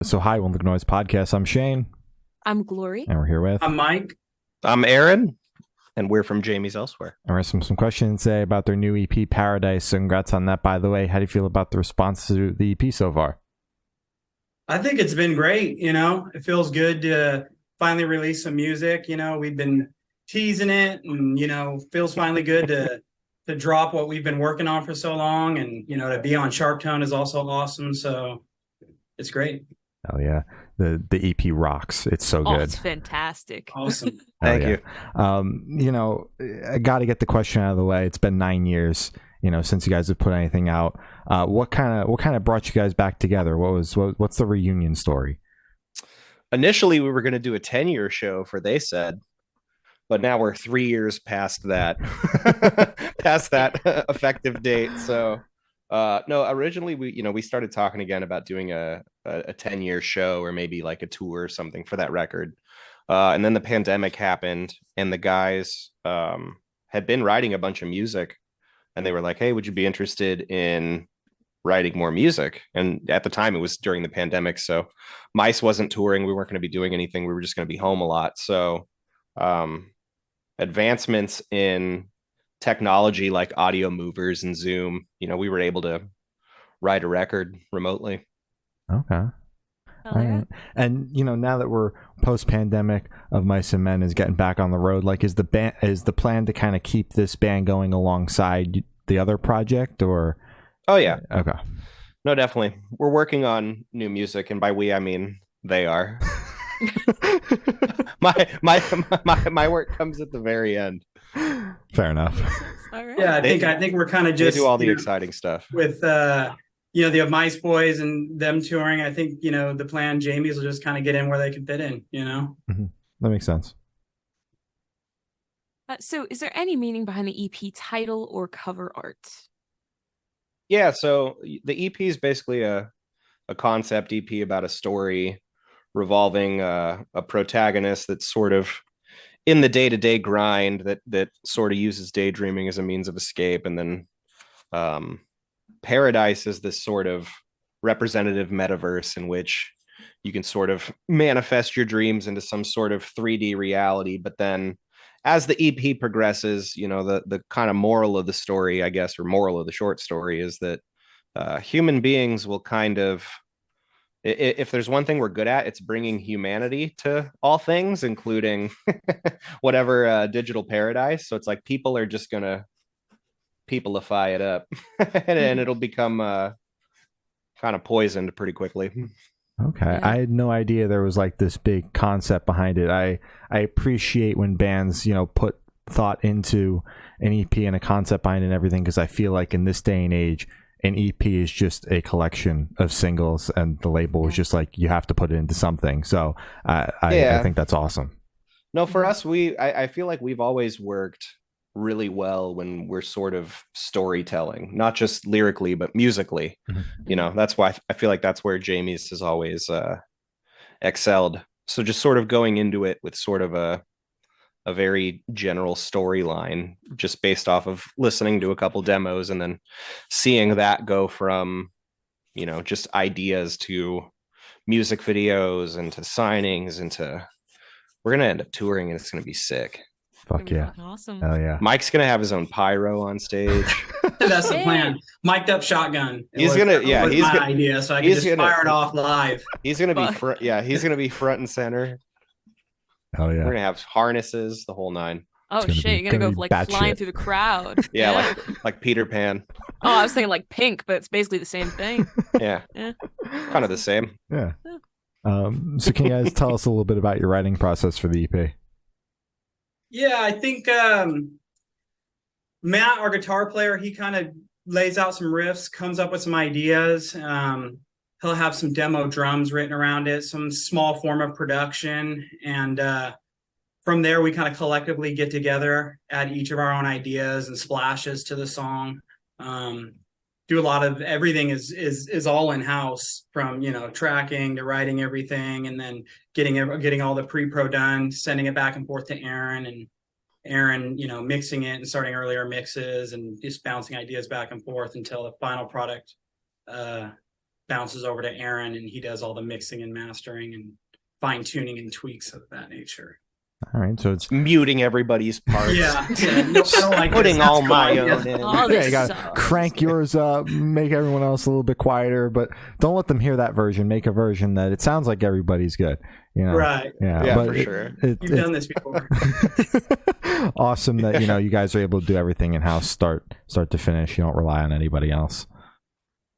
So hi, One Look Noise podcast. I'm Shane, I'm Glory. and we're here with I'm Mike. I'm Aaron, and we're from Jamie's Elsewhere. and we're some questions today about their new EP Paradise. So congrats on that, by the way. How do you feel about the response to the EP so far? I think it's been great. It feels good to finally release some music. We've been teasing it, and feels finally good to drop what we've been working on for so long, and to be on Sharp Tone is also awesome. So it's great. Oh yeah, the EP rocks. It's so Oh, good. it's fantastic. Awesome. Thank you. I got to get the question out of the way. It's been 9 years, since you guys have put anything out. What kind of brought you guys back together? What's the reunion story? Initially, we were going to do a 10-year show for They Said, but now we're 3 years past that, past that effective date. So, no, originally we started talking again about doing a 10-year show or maybe like a tour or something for that record. And then the pandemic happened, and the guys had been writing a bunch of music, and they were like, "Hey, would you be interested in writing more music?" And at the time, it was during the pandemic, so Mice wasn't touring. We weren't going to be doing anything. We were just going to be home a lot. So, advancements in technology like audio movers and Zoom, we were able to write a record remotely. Okay. Oh, All yeah. right. And now that we're post-pandemic of Mice and Men is getting back on the road, like is the plan to kind of keep this band going alongside the other project, or? Oh yeah, Okay. no, definitely. We're working on new music, and by we I mean they are. my work comes at the very end. Fair enough. All right. Yeah, I think we're kind of They just do all the exciting stuff. with the Mice Boys and them touring. I think the plan. Jamie's will just kind of get in where they can fit in. That makes sense. So, is there any meaning behind the EP title or cover art? Yeah, so the EP is basically a concept EP about a story revolving a protagonist that's sort of in the day-to-day grind that sort of uses daydreaming as a means of escape, and then Paradise is this sort of representative metaverse in which you can sort of manifest your dreams into some sort of 3D reality. But then as the EP progresses, the kind of moral of the story, I guess, or moral of the short story is that human beings will kind of, if there's one thing we're good at, it's bringing humanity to all things, including whatever digital paradise. So it's like people are just going to peopleify it up and it'll become kind of poisoned pretty quickly. Okay. Yeah. I had no idea there was like this big concept behind it. I appreciate when bands, put thought into an EP and a concept behind it and everything, because I feel like in this day and age, an EP is just a collection of singles, and the label is just like, you have to put it into something. So I think that's awesome. No, for us, I feel like we've always worked really well when we're sort of storytelling, not just lyrically, but musically. That's why I feel like that's where Jamie's has always excelled. So just sort of going into it with sort of a very general storyline, just based off of listening to a couple demos and then seeing that go from, just ideas to music videos and to signings and to, we're going to end up touring, and it's going to be sick. Fuck yeah. Awesome. Hell yeah. Mike's going to have his own pyro on stage. That's the Hey. plan. Mic'd up shotgun. He's was my idea, so I can just fire it off live. He's going to be he's going to be front and center. Hell We're yeah. going to have harnesses, the whole nine. Oh gonna shit! be- You're gonna gonna go be like bat flying shit. through the crowd. Yeah, like Peter Pan. Oh, I was thinking like Pink, but it's basically the same thing. Yeah, Yeah. kind of the same. Yeah. So can you guys tell us a little bit about your writing process for the EP? Yeah, I think Matt, our guitar player, he kind of lays out some riffs, comes up with some ideas. He'll have some demo drums written around it, some small form of production. And from there, we kind of collectively get together, add each of our own ideas and splashes to the song. Do a lot of everything is all in house, from tracking to writing everything, and then getting all the pre-pro done, sending it back and forth to Aaron, and Aaron mixing it and starting earlier mixes and just bouncing ideas back and forth until the final product bounces over to Aaron, and he does all the mixing and mastering and fine tuning and tweaks of that nature. All right, so it's muting everybody's parts. Yeah, no, I don't like putting this. all That's my cool. own in. Oh, yeah, this you gotta sucks. crank yours up, make everyone else a little bit quieter, but don't let them hear that version. Make a version that it sounds like everybody's good. You know, Right. Yeah, for sure. You've done this before. Awesome that you guys are able to do everything in house, start to finish. You don't rely on anybody else.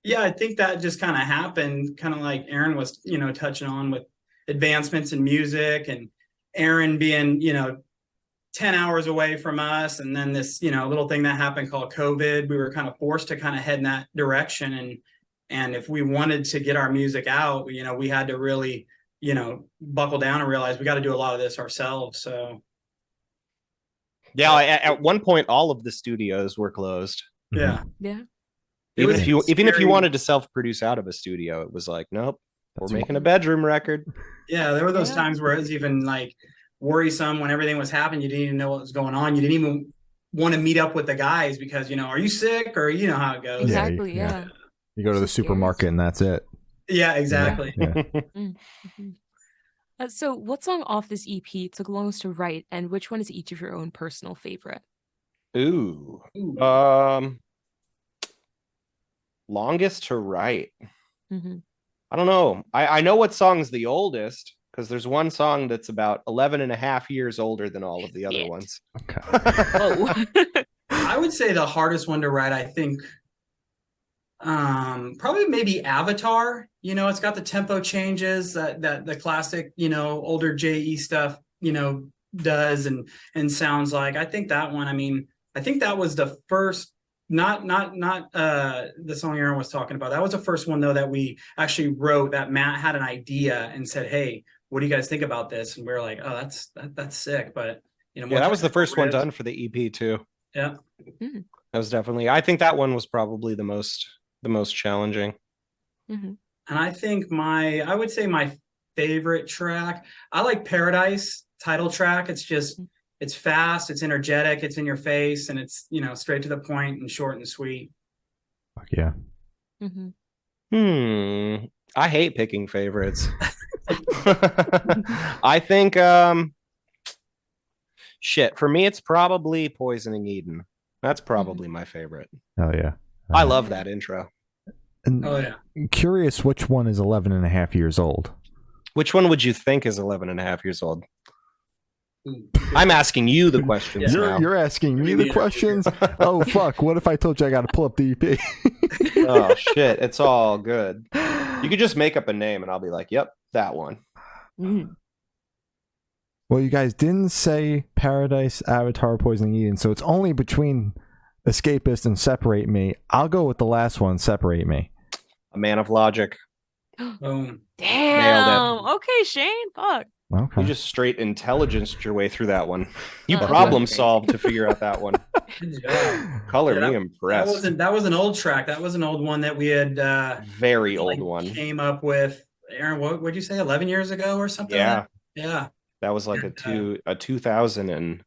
Yeah, I think that just kind of happened, kind of like Aaron was, touching on with advancements in music, and Aaron being, 10 hours away from us. And then this, little thing that happened called COVID, we were kind of forced to kind of head in that direction. And if we wanted to get our music out, we had to really, buckle down and realize we got to do a lot of this ourselves. So. Yeah, at one point, all of the studios were closed. Yeah. Yeah. Even if you wanted to self-produce out of a studio, it was like, nope, we're making a bedroom record. Yeah, there were those times where it was even like worrisome when everything was happening. You didn't even know what was going on. You didn't even want to meet up with the guys because, are you sick, or you know how it goes. Exactly. Yeah. You go to the supermarket and that's it. Yeah, exactly. Yeah. Mm-hmm. So what song off this EP took longest to write, and which one is each of your own personal favorite? Ooh. Longest to write. Mm-hmm. I don't know. I know what song's the oldest, because there's one song that's about 11 and a half years older than all of the other ones. Okay. Oh. I would say the hardest one to write, I think, probably maybe Avatar. It's got the tempo changes that the classic, older JE stuff, does and sounds like. I think that one, I think that was the first, not the song Aaron was talking about. That was the first one, though, that we actually wrote, that Matt had an idea and said, hey, what do you guys think about this? And we were like, oh, that's sick. But, that was the first one done for the EP too. Yeah. Mm-hmm. That was definitely, I think that one was probably the most challenging. Mm-hmm. And I think I would say my favorite track, I like Paradise title track. It's just, it's fast, it's energetic, it's in your face, and it's, straight to the point and short and sweet. Fuck yeah. Mm-hmm. I hate picking favorites. I think, for me, it's probably Poisoning Eden. That's probably my favorite. Oh yeah. I love that intro. And I'm curious which one is 11 and a half years old. Which one would you think is 11 and a half years old? I'm asking you the questions now. You're asking me the questions? Oh, fuck. What if I told you I got to pull up the EP? Oh, shit. It's all good. You could just make up a name and I'll be like, yep, that one. Mm-hmm. Well, you guys didn't say Paradise, Avatar, Poisoning Eden, so it's only between Escapist and Separate Me. I'll go with the last one, Separate Me. A man of logic. Boom. Damn. Okay, Shane. Fuck. Okay. You just straight intelligenced your way through that one. You problem solved to figure out that one. Color me impressed. That was an old track. That was an old one that we had very old one. Came up with, Aaron, what would you say, 11 years ago or something? Yeah. Yeah. That was like a 2000, and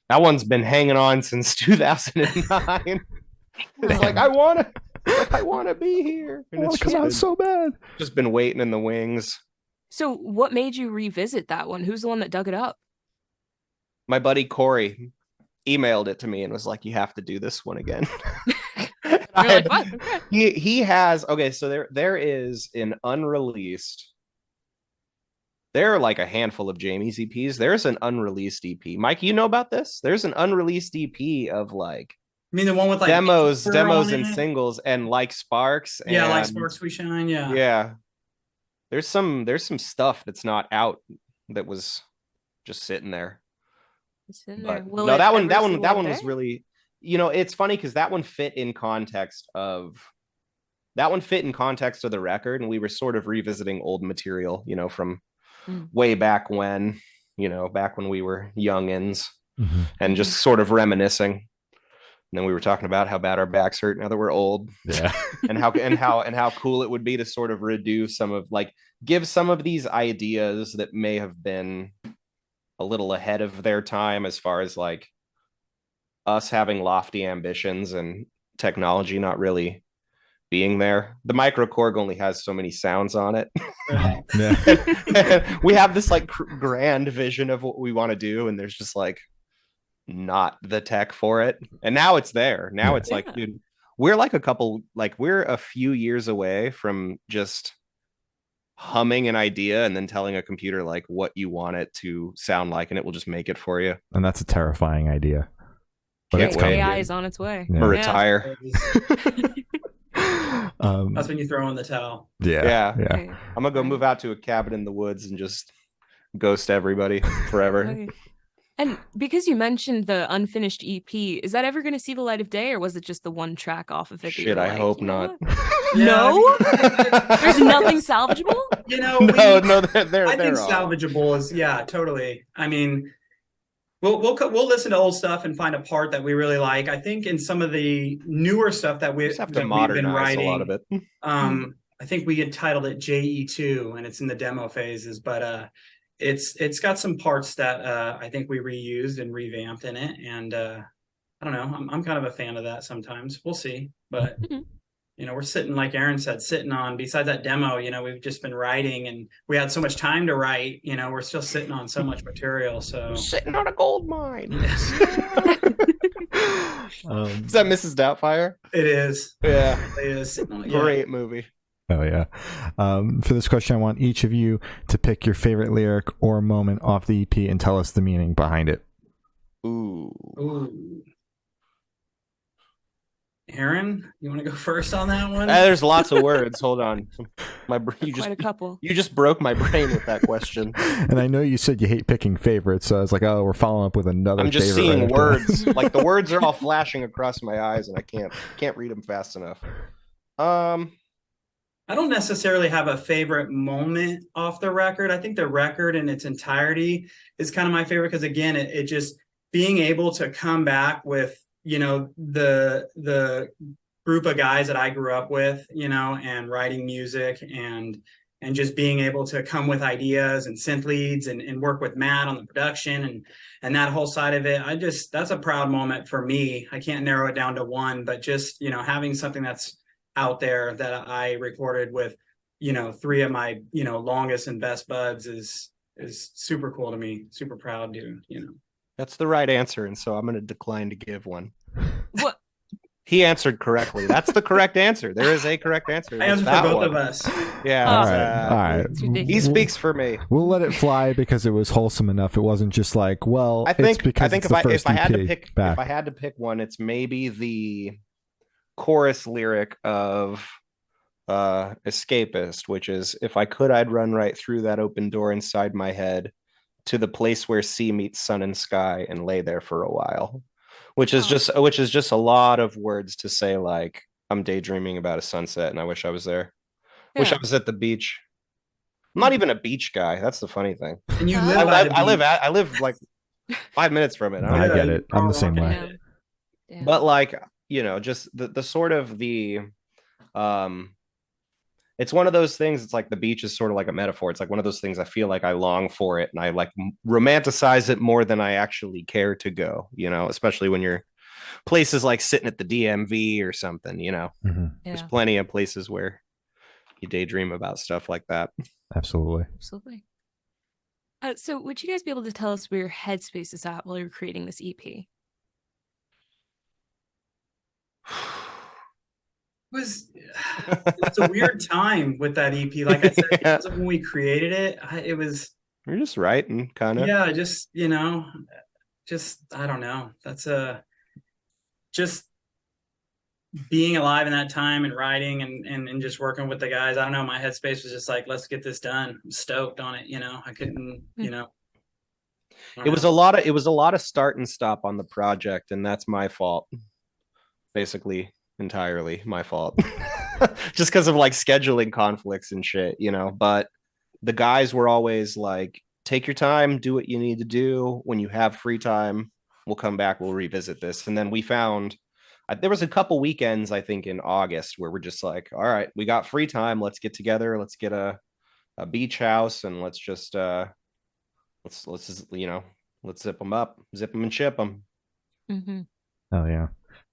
that one's been hanging on since 2009. It's like I want to be here. And it's come out so bad. Just been waiting in the wings. So what made you revisit that one? Who's the one that dug it up? My buddy Corey emailed it to me and was like, you have to do this one again. You're like, what? Okay. He has, so there is an unreleased, there are like a handful of Jamie's EPs. There's an unreleased EP. Mike, you know about this? There's an unreleased EP of like, I mean, the one with like demos and singles, and Like Sparks. Yeah, Like Sparks We Shine. Yeah. Yeah. There's some stuff that's not out that was just sitting there. But no, that one was really, it's funny because that one fit in context of the record, and we were sort of revisiting old material, from way back when, back when we were youngins, and just sort of reminiscing. And then we were talking about how bad our backs hurt now that we're old. Yeah. and how cool it would be to sort of redo give some of these ideas that may have been a little ahead of their time, as far as like us having lofty ambitions and technology not really being there. The microKORG only has so many sounds on it. Right. Yeah. We have this like grand vision of what we want to do, and there's just like not the tech for it. And now it's there. Now it's like, dude, we're like we're a few years away from just humming an idea and then telling a computer like what you want it to sound like, and it will just make it for you. And that's a terrifying idea. But Can't it's wait. coming. AI is on its way. Yeah. I'm gonna retire. That's when you throw in the towel. Yeah. Okay. I'm gonna go move out to a cabin in the woods and just ghost everybody forever. Okay. And because you mentioned the unfinished EP, is that ever going to see the light of day, or was it just the one track off of it? that Shit, you were I like, hope you know not. what? Yeah, No? I There's nothing salvageable? You know, No, they're I think all- salvageable is, yeah, totally. I mean, we'll listen to old stuff and find a part that we really like. I think in some of the newer stuff that We we just have to that we've been modernize writing, a lot of it. I think we had titled it JE2, and it's in the demo phases, but it's got some parts that I think we reused and revamped in it, and I don't know, I'm kind of a fan of that sometimes. We'll see, but you know, we're sitting, like Aaron said, sitting on, besides that demo, you know, we've just been writing, and we had so much time to write, you know, we're still sitting on so much material. So Sitting on a gold mine. Yes. Is that Mrs. Doubtfire? It is. Yeah. It is. Sitting on, yeah. Great movie. Oh yeah. For this question, I want each of you to pick your favorite lyric or moment off the EP and tell us the meaning behind it. Ooh. Ooh. Aaron, you want to go first on that one? There's lots of words. Hold on. You Quite a couple. You just broke my brain with that question. And I know you said you hate picking favorites, so I was like, oh, we're following up with another. I'm just favorite seeing right words. Like the words are all flashing across my eyes, and I can't read them fast enough. I don't necessarily have a favorite moment off the record. I think the record in its entirety is kind of my favorite because, again, it just being able to come back with, you know, the group of guys that I grew up with, you know, and writing music and just being able to come with ideas and synth leads and work with Matt on the production and that whole side of it. That's a proud moment for me. I can't narrow it down to one, but just, you know, having something that's out there that I recorded with, you know, three of my, you know, longest and best buds is super cool to me. Super proud to, you know. That's the right answer, and so I'm going to decline to give one. What? He answered correctly. That's the correct answer. There is a correct answer. I answer for both of us. Yeah. All right. All right. It's ridiculous. He speaks for me. We'll let it fly because it was wholesome enough. It wasn't just like, well, I think it's because it's the first if I had to EP pick back. if I had to pick one, it's maybe the chorus lyric of Escapist, which is, if I could, I'd run right through that open door inside my head to the place where sea meets sun and sky and lay there for a while, which is just a lot of words to say, like, I'm daydreaming about a sunset and I wish I was there. Wish I was at the beach. I'm not even a beach guy. That's the funny thing. And you I live like 5 minutes from it. I Yeah, get you it. I'm the same rock way. it. Yeah. But like, you know, just the sort of the it's one of those things. It's like the beach is sort of like a metaphor. It's like one of those things I feel like I long for it and I like romanticize it more than I actually care to go, you know, especially when you're places like sitting at the DMV or something, you know. There's plenty of places where you daydream about stuff like that. Absolutely. Absolutely. So would you guys be able to tell us where your headspace is at while you're creating this EP? It's a weird time with that EP. Like I said, because of when we created it, it was. You're just writing, kind of. Yeah, just, you know, I don't know. That's just being alive in that time and writing and just working with the guys. I don't know. My headspace was just like, let's get this done. I'm stoked on it. You know, I couldn't, you know. It was a lot of start and stop on the project, and that's my fault. Basically, entirely my fault. Just because of like scheduling conflicts and shit, you know. But the guys were always like, take your time, do what you need to do. When you have free time, we'll come back, we'll revisit this. And then we found there was a couple weekends, I think, in August where we're just like, all right, we got free time, let's get together, let's get a beach house, and let's just let's just, you know, let's zip them up, zip them and ship them. Mm-hmm. Oh yeah.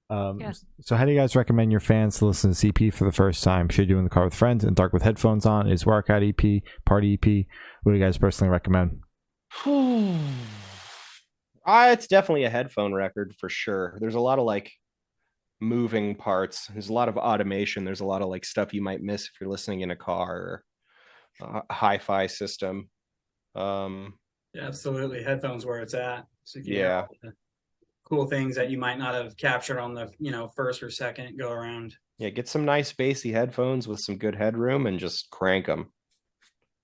Yeah. So how do you guys recommend your fans to listen to this EP for the first time? Should you do in the car with friends and dark with headphones on? Is workout EP, party EP? What do you guys personally recommend? It's definitely a headphone record for sure. There's a lot of like moving parts. There's a lot of automation. There's a lot of like stuff you might miss if you're listening in a car or a hi-fi system. Absolutely, headphones where it's at. So you can hear Yeah. all the cool things that you might not have captured on the first or second go around. Yeah, get some nice bassy headphones with some good headroom and just crank them.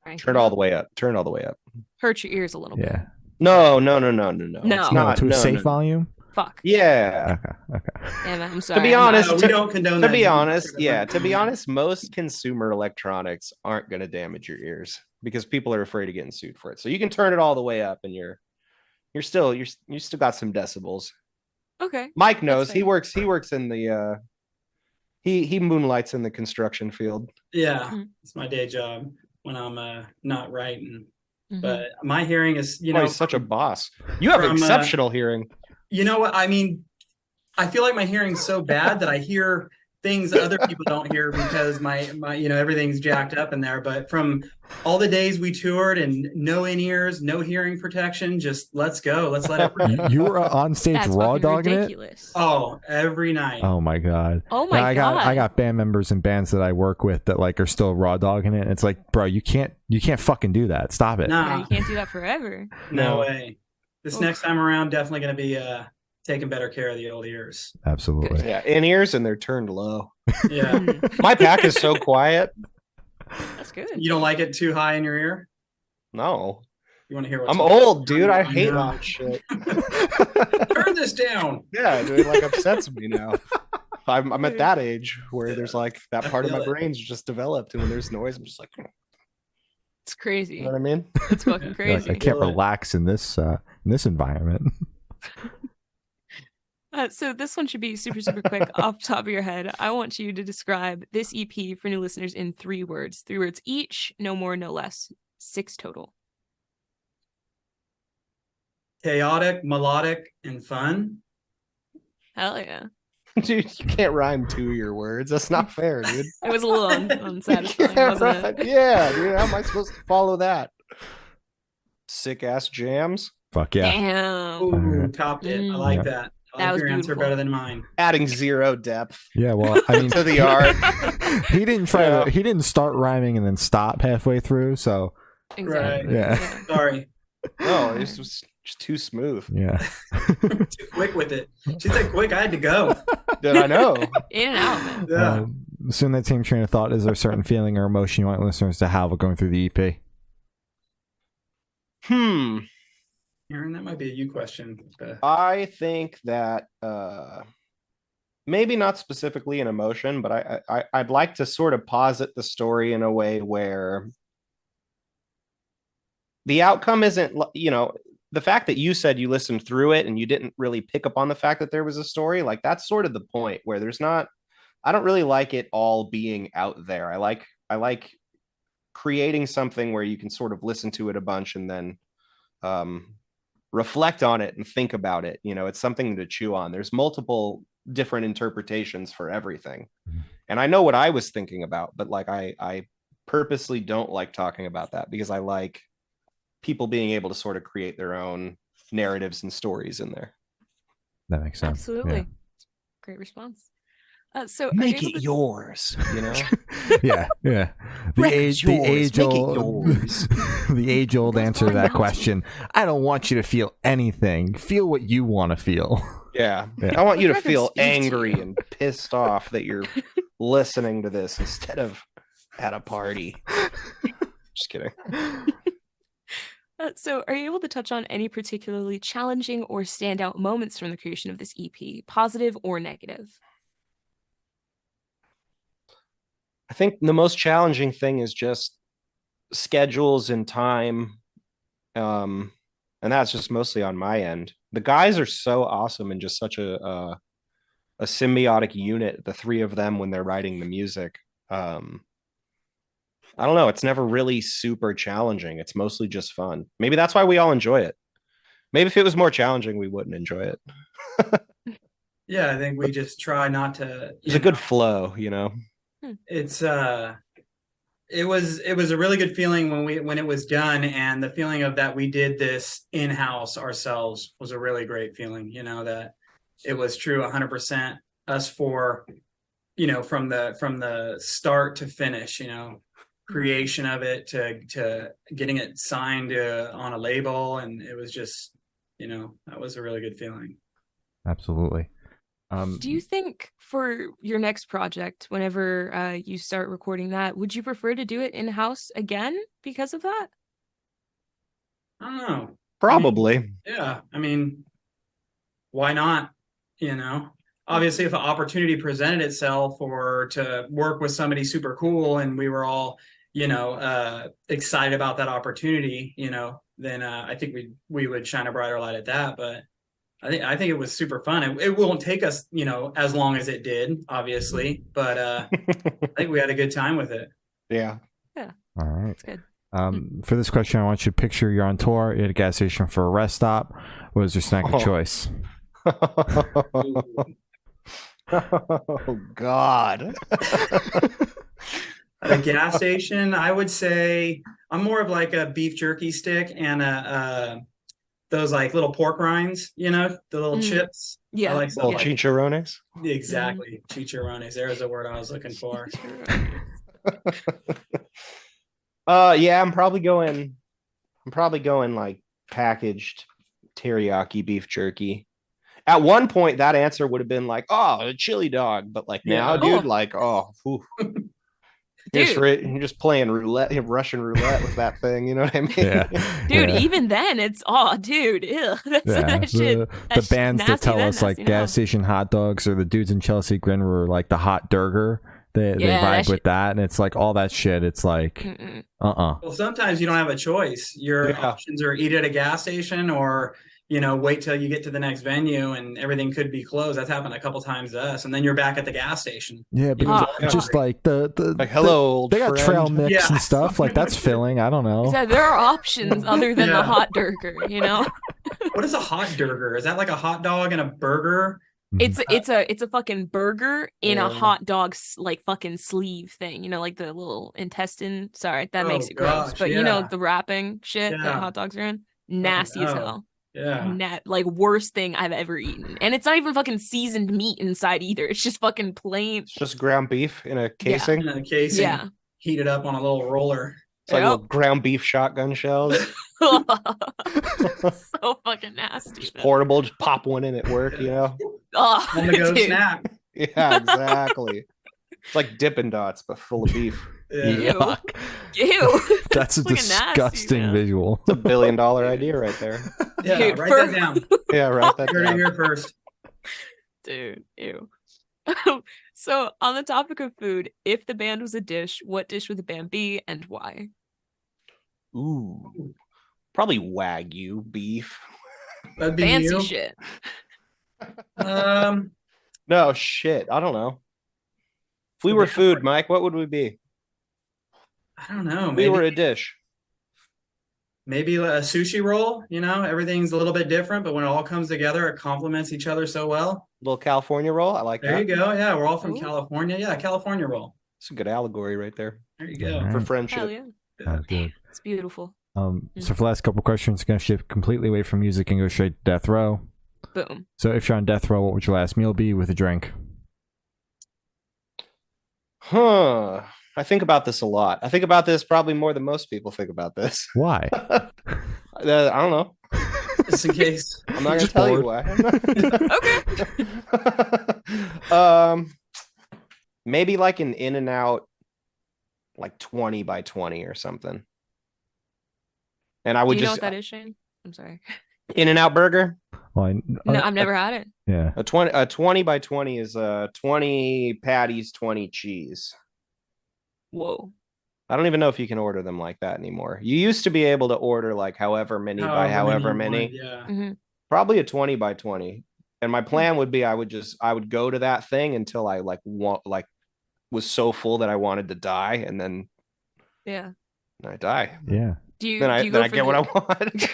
Crank Turn it it all up. the way up. Turn it all the way up. Hurt your ears a little bit. Yeah. No. No. It's No, not to a no, safe no. volume. Fuck. Yeah. Okay. Damn it, I'm sorry. be I'm not- honest, we don't condone that. To be honest, most consumer electronics aren't going to damage your ears because people are afraid of getting sued for it. So you can turn it all the way up, and you still got some decibels. Okay. Mike knows. fair. He works in the he moonlights in the construction field. Yeah, Mhm. it's my day job when I'm not writing. Mhm. But my hearing is, He's such a boss. You have from, exceptional hearing. you know what I mean. I feel like my hearing's so bad that I hear things that other people don't hear because my everything's jacked up in there. But from all the days we toured and no in-ears, no hearing protection, just let's go. Let's let it rip. You were on stage That's raw fucking dogging it. ridiculous. Oh, every night. Oh my god. Oh my I god. got band members and bands that I work with that like are still raw dogging it. It's like, bro, you can't fucking do that. Stop it. Yeah, Nah, you can't do that forever. no No. way. This Oof. next time around, definitely going to be taking better care of the old ears. Absolutely. Yeah, in ears and they're turned low. Yeah. Mm, My pack is so quiet. that's good. You don't like it too high in your ear? No, You want to hear what's I'm old, dude. I I hate know. that shit. Turn this down. Yeah, dude, it like upsets me now. I'm at that age where there's like that part of my feel it. brain's just developed, and when there's noise, I'm just like, you It's crazy. know what I mean? It's fucking Yeah. Like, crazy. I can't Feel it. relax in this environment. So this one should be super, super quick off the top of your head. I want you to describe this EP for new listeners in 3 words. 3 words each, no more, no less. 6 total. Chaotic, melodic, and fun. Hell yeah. Dude, you can't rhyme 2 of your words. That's not fair, dude. It was a little unsatisfying, Yeah, wasn't right. it? Yeah, dude. How am I supposed to follow that? Sick ass jams. Fuck yeah. Damn. Ooh, Alright. topped it. I Mm. like Yeah. that. I That like was your answer beautiful. better than mine. Adding 0 depth Yeah, well, I mean, to the art. he didn't try Yeah. to. He didn't start ryming and then stop halfway through. So Exactly. Yeah. Sorry. No, this was just too smooth. yeah, Too quick with it. She said quick. I had to go. Did I know? In and out, man. Yeah. Soon that same train of thought. Is there a certain feeling or emotion you want listeners to have while going through the E EP? Aaron, that might be a you question. I think that maybe not specifically an emotion, but I'd like to sort of posit the story in a way where the outcome isn't, the fact that you said you listened through it and you didn't really pick up on the fact that there was a story, like that's sort of the point where I don't really like it all being out there. I like creating something where you can sort of listen to it a bunch and then reflect on it and think about it. It's something to chew on. There's multiple different interpretations for everything. And I know what I was thinking about, but like I purposely don't like talking about that because I like people being able to sort of create their own narratives and stories in there. That makes sense. Absolutely. Great response. So are you Make able it to- yours, Yeah, yeah. Record's yours. Age Make it old, yours. the age old What's answer to going that on? question. I don't want you to feel anything. Feel what you want to feel. Yeah. Yeah. I want you to Records feel speak to angry you. and pissed off that you're listening to this instead of at a party. Just kidding. So are you able to touch on any particularly challenging or standout moments from the creation of this EP, positive or negative? I think the most challenging thing is just schedules and time. And that's just mostly on my end. The guys are so awesome and just such a symbiotic unit, the 3 of them when they're writing the music. I don't know. It's never really super challenging. It's mostly just fun. Maybe that's why we all enjoy it. Maybe if it was more challenging, we wouldn't enjoy it. Yeah, I think we just try not to. There's a good flow, you know. It's it was a really good feeling when it was done, and the feeling of that we did this in house ourselves was a really great feeling. That it was true 100% us for from the start to finish. Creation of it to getting it signed on a label, and it was just that was a really good feeling. Absolutely. Do you think for your next project, whenever you start recording that, would you prefer to do it in-house again because of that? I don't know. Probably. Yeah, I mean, why not? Obviously, if an opportunity presented itself or to work with somebody super cool, and we were all, excited about that opportunity, then I think we would shine a brighter light at that. But I think it was super fun. It won't take us, as long as it did, obviously, but I think we had a good time with it. Yeah. Yeah. All right. That's good. For this question, I want you to picture you're on tour, you're at a gas station for a rest stop. What is your snack of choice? Oh God. At a gas station, I would say I'm more of like a beef jerky stick and those like little pork rinds, the little chips. Yeah. I like Little stuff like chicharrones. exactly. Chicharrones. There's a word I was looking for. Yeah, I'm probably going like packaged teriyaki beef jerky. At one point, that answer would have been like, "Oh, a chili dog," but like now, Yeah. dude, like, oh, whew. Dude. You're just playing Russian roulette with that thing. You know what I mean? Yeah. Dude, Yeah. even then, it's dude, ew. That The shit. That's bands that nasty tell then, us like nasty gas now. station hot dogs or the dudes in Chelsea Grin were like the hot durger. They Yeah, vibe that with shit- that, and it's like all that shit. It's like Mm-mm. Well, sometimes you don't have a choice. Your Yeah. options are eat at a gas station or, wait till you get to the next venue and everything could be closed. That's happened a couple times to us. And then you're back at the gas station. Yeah, but Yeah. just like the Like, hello, old they got friend. trail mix Yeah. and stuff like that's filling. I don't know. So there are options other than the Yeah. hot burger, What is a hot burger? Is that like a hot dog and a burger? It's a fucking burger in a Yeah. hot dog like fucking sleeve thing, like the little intestine. Sorry, that makes Oh, it gross. gosh, But yeah. the wrapping shit that Yeah. hot dogs are in, nasty as no. hell. Yeah. Like worst thing I've ever eaten. And it's not even fucking seasoned meat inside either. It's just fucking plain. It's just ground beef in a casing. In a casing, Yeah. heated up on a little roller. It's like Yep. little ground beef shotgun shells. So fucking nasty. Just man. portable, just pop one in at work, you know? Oh, On the go dude. snack. Yeah, exactly. It's like Dippin' Dots, but full of beef. Yeah. Yuck. Ew. That's a Fucking nasty, disgusting man. visual. It's $1 billion idea right there. Yeah, Dude, write for- that down. Yeah, right. That Heard it down. here first. Dude, ew. So, on the topic of food, if the band was a dish, what dish would the band be and why? Ooh, probably Wagyu beef. That'd be Fancy you. shit. No shit. I don't know. If we were food, Mike, what would we be? I don't know. If we Maybe were a dish. maybe a sushi roll. Everything's a little bit different, but when it all comes together, it complements each other so well. Little California roll. I like There that. you go. Yeah, we're all from Ooh. California. Yeah, California roll. It's a good allegory right there There you go. All for right. friendship. Hell yeah. Sounds good. It's beautiful. So for the last couple questions, going to shift completely away from music and go straight to death row. Boom. So if you're on death row, what would your last meal be with a drink? Huh. I think about this a lot. I think about this probably more than most people think about this. Why? I don't know. Just in case. I'm not gonna Just tell you bored. why. Okay. Maybe like an In and Out, like 20 by 20 or something. And I Do would you know just what that is, Shane? I'm sorry. In and Out burger. Well, No, I've never had it. yeah. A 20 by 20 is 20 patties, 20 cheese. Whoa. I don't even know if you can order them like that anymore. You used to be able to order like however many by however you many. want, Yeah. hmm Probably a 20 by 20. And my plan would be I would go to that thing until I was so full that I wanted to die, and then Yeah. I die. Yeah. Do you Then I go for get what I want.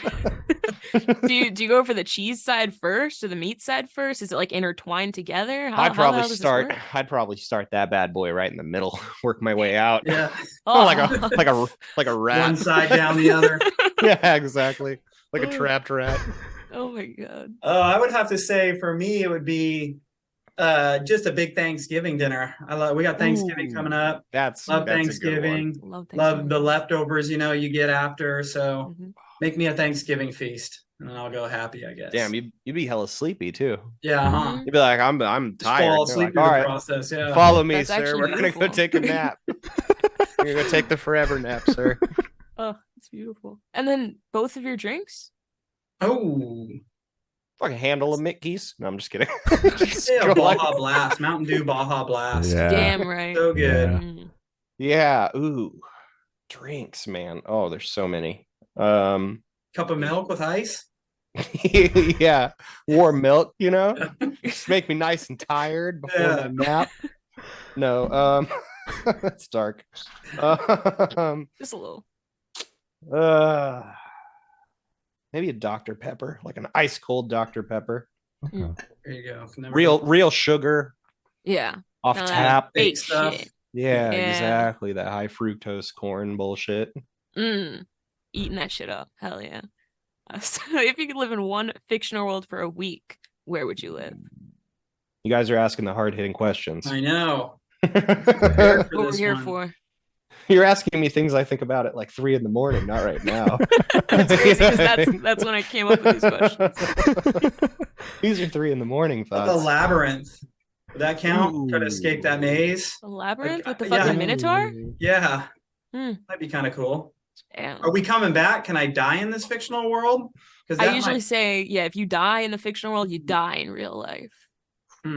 Do you go for the cheese side first or the meat side first? Is it like intertwined together? I'd how the probably hell does this work? start that bad boy right in the middle, work my way out. Yeah. Oh. like a rat. One side down the other. Yeah, exactly. Like a trapped rat. Oh my god. I would have to say for me, it would be just a big Thanksgiving dinner. We got Thanksgiving coming up. That's Love that's Thanksgiving. Love Love Thanksgiving. the leftovers, you get after. So Mhm. make me a Thanksgiving feast, and I'll go happy, I guess. Damn, you'd be hella sleepy too. Yeah, Mhm. You'd be like, I'm Just tired. fall They're asleep like, through all the right, process. Yeah. follow me, That's sir. actually We're gonna go beautiful. take a nap. We're gonna go take the forever nap, sir. Oh, it's beautiful. And then both of your drinks? Oh, Fucking handle of Mickey's. No, I'm just kidding. Just yeah, go like- Baja Blast, Mountain Dew Baja Blast. Yeah. Damn right. So good. Yeah. Mm. yeah. Ooh, drinks, man. Oh, there's so many. Cup of milk with ice. Yeah, warm milk. Just make me nice and tired before Yeah. my nap. No, that's dark. Just a little. Maybe a Dr. Pepper, like an ice cold Dr. Pepper. Okay. There you go. Never Real sugar Yeah. off No, tap. Fake Fake stuff. shit. Yeah, Yeah. exactly. That high fructose corn bullshit. Eating that shit up. Hell yeah. So if you could live in one fictional world for a week, where would you live? You guys are asking the hard hitting questions. I know. Prepared for What we're this here one. for. You're asking me things I think about at like 3 a.m, not right now. That's crazy because that's when I came up with these questions. These are 3 a.m But thoughts. the labyrinth. Would that count? Try to Ooh. escape that maze? A labyrinth with the Yeah. fucking Minotaur? Yeah. Hmm. That'd be kind of cool. Damn. Are we coming back? Can I die in this fictional world? Because I usually say, yeah, if you die in the fictional world, you die in real life. I'll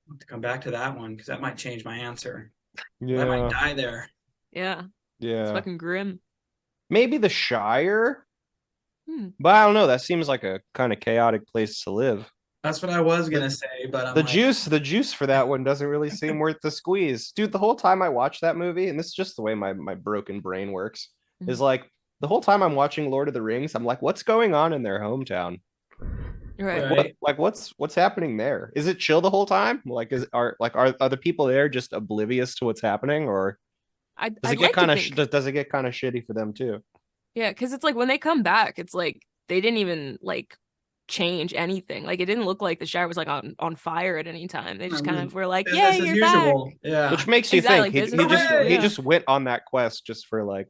have to come back to that one because that might change my answer. I Yeah, might die there. Yeah. It's yeah. fucking grim. Maybe the Shire, Hmm. but I don't know. That seems like a kind of chaotic place to live. That's what I was gonna say, but I'm The like, juice for that one doesn't really seem worth the squeeze, dude. The whole time I watch that movie, and this is just the way my broken brain works, is Mhm. like the whole time I'm watching Lord of the Rings, I'm like, what's going on in their hometown? Right. Right. What's happening there? Is it chill the whole time? Like, are the people there just oblivious to what's happening, or I'd does it like get to kind of think- does it get kind of shitty for them too? Yeah, because it's like when they come back, it's like they didn't even like change anything. Like it didn't look like the Shire was like on fire at any time. They just kind of were like, business "Yeah, as you're back." usual. Yeah. Which makes you Exactly, think he business as usual, yeah. just went on that quest just for like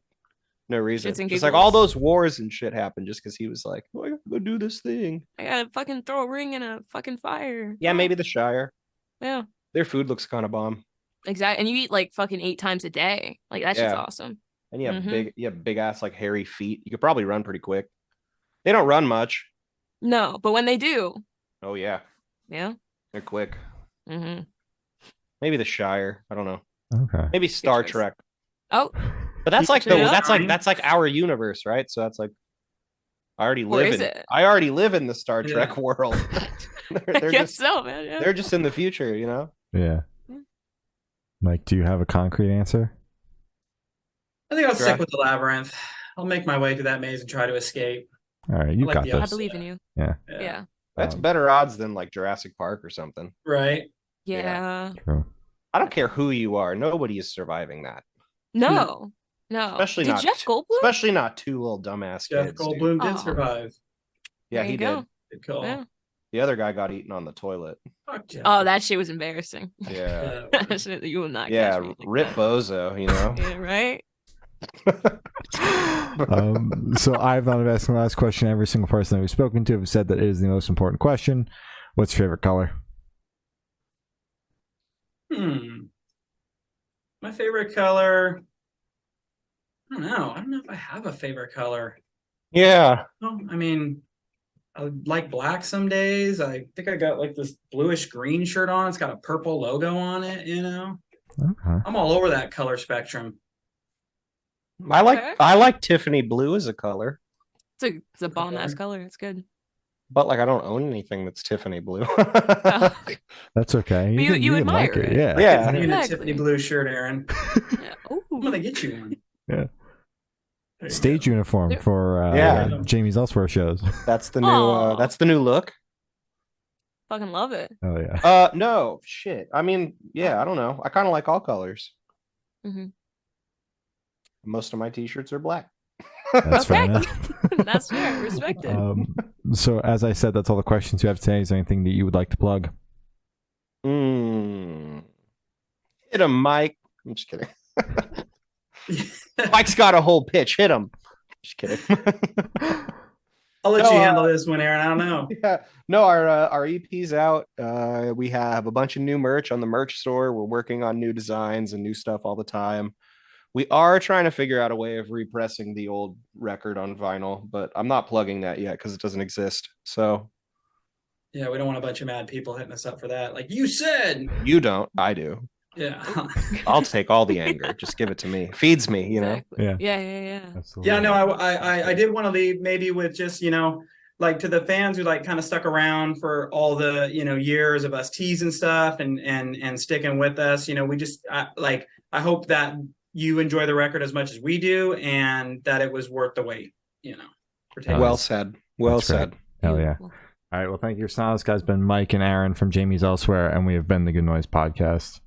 no reason. Shits and Just like all giggles. those wars and shit happened just because he was like, oh, I gotta go do this thing. I gotta fucking throw a ring in a fucking fire. Yeah, maybe the Shire. Yeah, Their food looks kind of bomb, exactly. And you eat like fucking 8 times a day. Like that's just Yeah. awesome. and you have Mhm. big ass like hairy feet. You could probably run pretty quick. They don't run much. No, but when they do, Oh yeah, yeah. they're quick. Mm-hmm. Maybe the Shire. I don't know. Okay. Maybe Star choice. Trek. Oh, But that's like Yeah. that's like our universe, right? So that's like I already Or live is in it? I already live in the Star Yeah. Trek world. I they're guess just so, man. Yeah. they're just in the future, you know? Yeah. Yeah. Mike, do you have a concrete answer? I think I'll Sure. stick with the labyrinth. I'll make my way through that maze and try to escape. All right, you like got the I this. believe in you. Yeah. Yeah. That's Um, better odds than like Jurassic Park or something. Right. Yeah. True. I don't care who you are, nobody is surviving that. No. No. Especially Did not Jeff Goldblum? Especially not two little dumbass Jeff kids. dude. Goldblum did Oh. survive. Yeah, There he you did. go. Good call. Yeah. The other guy got eaten on the toilet. Fuck Jeff. Oh, that shit was embarrassing. Yeah. Yeah. Shit, you will not Yeah, catch me. like rip that. bozo, you know? Yeah, right? So I've thought of asking the last question. Every single person that we've spoken to have said that it is the most important question. What's your favorite color? My favorite color. I don't know. I don't know if I have a favorite color. Yeah. No, I mean, I like black some days. I think I got like this bluish green shirt on. It's got a purple logo on it, Okay. I'm all over that color spectrum. Okay. I like Tiffany blue as a color, It's a bomb ass Okay. color. It's good. but like I don't own anything that's Tiffany blue. Oh, That's okay. But you can admire like it. it. Yeah. Yeah. You need a Exactly. Tiffany blue shirt, Aaron. yeah. Ooh. I'm gonna get you one. Yeah. There you Stage go. uniform for Yeah. Jamie's Elsewhere shows. That's the new. Aw. That's the new look. Fucking love it. Oh yeah. No shit. I mean, yeah. I don't know. I kind of like all colors. Hmm. Most of my t-shirts are black. That's fair Okay. enough. That's fair. Respect it. So as I said, that's all the questions you have today. Is there anything that you would like to plug? Hit him, Mike. I'm just kidding. Mike's got a whole pitch. Hit him. Just kidding. I'll let No, you handle this one, Aaron. I don't know. Yeah. No, our EP's out. We have a bunch of new merch on the merch store. We're working on new designs and new stuff all the time. We are trying to figure out a way of repressing the old record on vinyl, but I'm not plugging that yet because it doesn't exist. So Yeah, we don't want a bunch of mad people hitting us up for that. Like you said. you don't, I do. Yeah. I'll take all the anger. Just give it to me. Feeds me, you know. Exactly. Yeah. Yeah. Absolutely. Yeah, no, I did want to leave maybe with just, like to the fans who like kind of stuck around for all the, years of us teasing stuff and sticking with us. We just I hope that you enjoy the record as much as we do and that it was worth the wait, for taking Well us. said. Well That's great. said. Hell yeah. Beautiful. All right. Well, thank you. So this guy's been Mike and Aaron from Jamie's Elsewhere, and we have been the Good Noise Podcast.